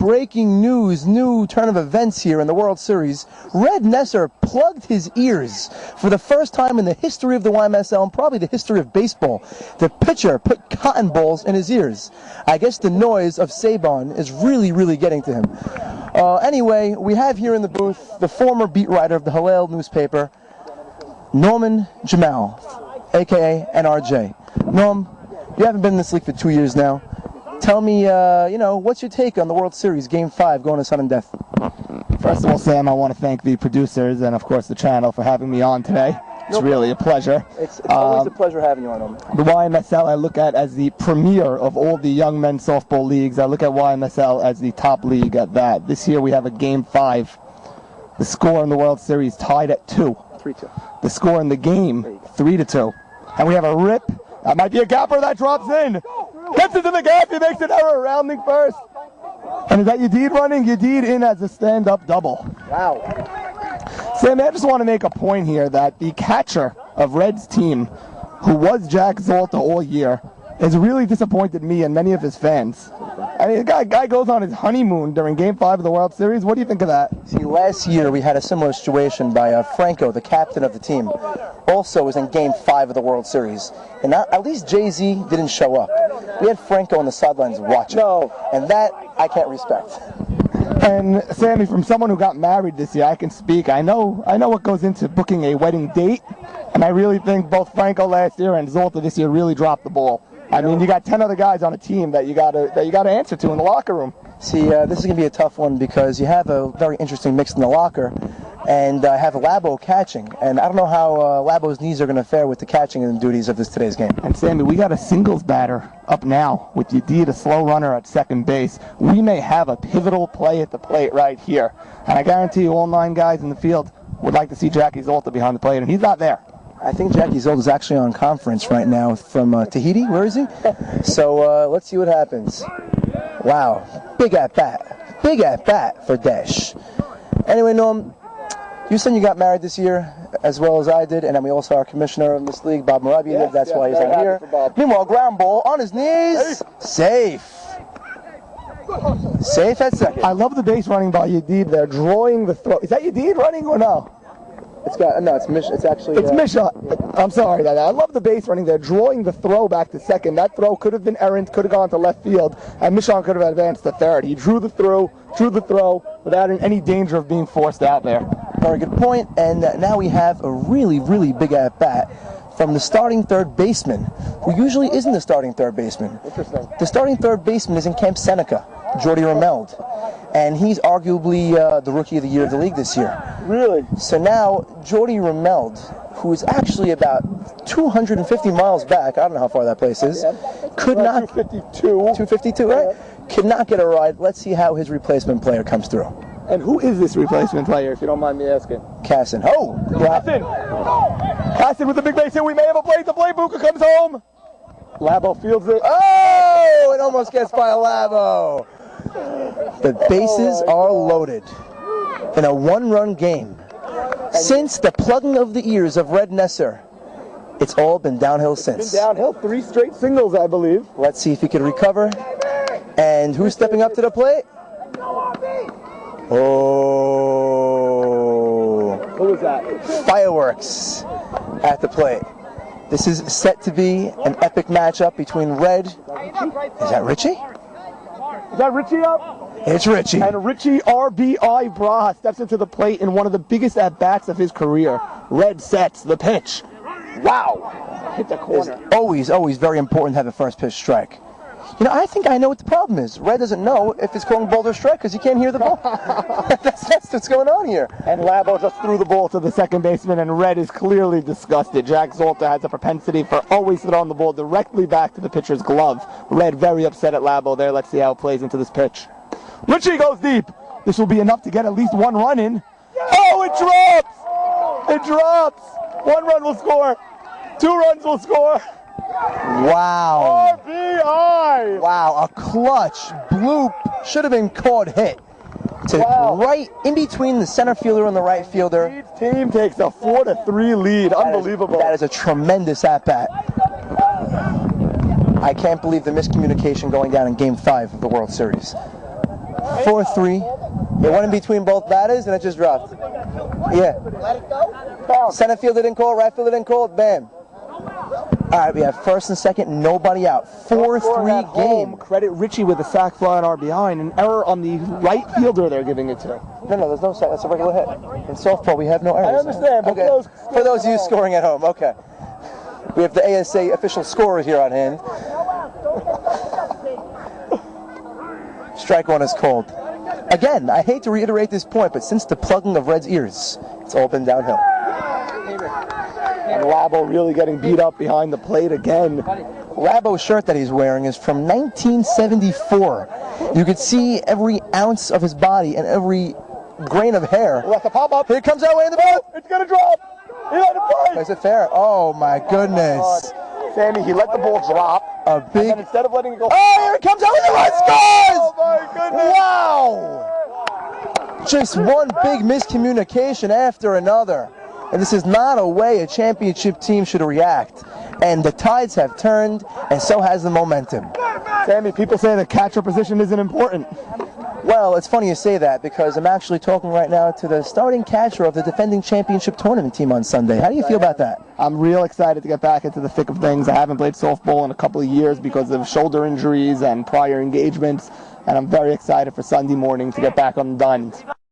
breaking news, new turn of events here in the World Series. Red Nesser plugged his ears for the first time in the history of the YMSL and probably the history of baseball. The pitcher put cotton balls in his ears. I guess the noise of Saban is really getting to him. Anyway, we have here in the booth the former beat writer of the Hillel newspaper, Norman Jamal, a.k.a. NRJ. Norm, you haven't been in this league for 2 years now. Tell me, what's your take on the World Series, Game 5, going to sudden death? First of all, Sam, I want to thank the producers and, of course, the channel for having me on today. It's really a pleasure. It's always a pleasure having you on, Norm. The YMSL I look at as the premier of all the young men's softball leagues. I look at YMSL as the top league at that. This year we have a Game 5. The score in the World Series tied at 2. 3-2. The score in the game, 3-2. And we have a rip. That might be a gapper that drops in. Gets into the gap, he makes an error, rounding first. And is that Yedid running? Yedid in as a stand-up double. Wow. Sam, I just want to make a point here that the catcher of Red's team, who was Jack Zolta all year, has really disappointed me and many of his fans. I mean, the guy goes on his honeymoon during Game 5 of the World Series. What do you think of that? See, last year we had a similar situation by Franco, the captain of the team. Also was in Game 5 of the World Series. And at least Jay-Z didn't show up. We had Franco on the sidelines watching. No. And that I can't respect. And Sammy, from someone who got married this year, I can speak. I know what goes into booking a wedding date. And I really think both Franco last year and Zolta this year really dropped the ball. I mean, you got 10 other guys on a team that you got to answer to in the locker room. See, this is going to be a tough one because you have a very interesting mix in the locker, and I have Labo catching, and I don't know how Labo's knees are going to fare with the catching and duties of today's game. And Sammy, we got a singles batter up now with Yedid, a slow runner at second base. We may have a pivotal play at the plate right here, and I guarantee you all 9 guys in the field would like to see Jackie Zolta behind the plate, and he's not there. I think Jackie Zolta is actually on conference right now from Tahiti. Where is he? So let's see what happens. Wow, big at bat for Dash. Anyway, Norm, you said you got married this year, as well as I did, and then we also have our commissioner of this league, Bob Marabi. Yes, that's why he's not here. Meanwhile, ground ball on his knees, safe. Safe at second. I love the base running by Yedid. They're drawing the throw. Is that Yedid running or no? It's actually... It's Misha. I'm sorry. I love the base running. They're drawing the throw back to second. That throw could have been errant, could have gone to left field, and Mishan could have advanced to third. He drew the throw without any danger of being forced out there. Very good point. And now we have a really big at-bat from the starting third baseman, who usually isn't the starting third baseman. Interesting. The starting third baseman is in Camp Seneca, Jordy Romeld. And he's arguably the Rookie of the Year of the league this year. Really? So now, Jordy Romeld, who is actually about 250 miles back, I don't know how far that place is, could not... 252, right? Could not get a ride. Let's see how his replacement player comes through. And who is this replacement player, if you don't mind me asking? Cassin. Oh! Cassin with the big base hit. We may have a play. The play. Buka comes home. Labo fields it. Oh! It almost gets by a Labo. The bases are loaded in a one-run game. Since the plugging of the ears of Red Nesser, it's all been downhill since. It's been downhill. 3 straight singles, I believe. Let's see if he can recover. And who's stepping up to the plate? Oh. Who was that? Fireworks at the plate. This is set to be an epic matchup between Red. Is that Richie? Is that Richie up? It's Richie. And Richie RBI Braha steps into the plate in one of the biggest at-bats of his career. Red sets the pitch. Wow. Hit the corner. It's always very important to have a first pitch strike. You know, I think I know what the problem is. Red doesn't know if it's calling ball or strike because he can't hear the ball. that's what's going on here. And Labo just threw the ball to the second baseman, and Red is clearly disgusted. Jack Zolta has a propensity for always throwing the ball directly back to the pitcher's glove. Red very upset at Labo there. Let's see how it plays into this pitch. Richie goes deep. This will be enough to get at least 1 run in. Oh, it drops! It drops! 1 run will score. 2 runs will score. Wow. RBI! Wow, a clutch bloop. Should have been called hit. Right in between the center fielder and the right fielder. Each team takes a 4-3 lead. Unbelievable. That is a tremendous at-bat. I can't believe the miscommunication going down in Game 5 of the World Series. 4-3. They went in between both batters, and it just dropped. Yeah. Let it go. Center fielder didn't call it, right fielder didn't call it, bam. All right, we have first and second, nobody out. 4-3 game. Credit Richie with a sac fly and RBI, and an error on the right fielder they're giving it to. No, there's no sack. That's a regular hit. In softball, we have no errors. I understand, but okay. For those of you scoring at home, okay. We have the ASA official scorer here on hand. Strike one is called. Again, I hate to reiterate this point, but since the plugging of Red's ears, it's all been downhill. And Labo really getting beat up behind the plate again. Labo's shirt that he's wearing is from 1974. You could see every ounce of his body and every grain of hair. Let the pop up. Here it comes that way in the boat. It's gonna drop. He let it play. Is it fair? Oh my goodness. Sammy, he let the ball drop. A big. And instead of letting it go. Oh, here it comes out with the run scores! Oh my goodness. Wow! Just one big miscommunication after another. And this is not a way a championship team should react. And the tides have turned, and so has the momentum. Sammy, people say the catcher position isn't important. Well, it's funny you say that because I'm actually talking right now to the starting catcher of the defending championship tournament team on Sunday. How do you feel about that? I'm real excited to get back into the thick of things. I haven't played softball in a couple of years because of shoulder injuries and prior engagements, and I'm very excited for Sunday morning to get back on the diamonds.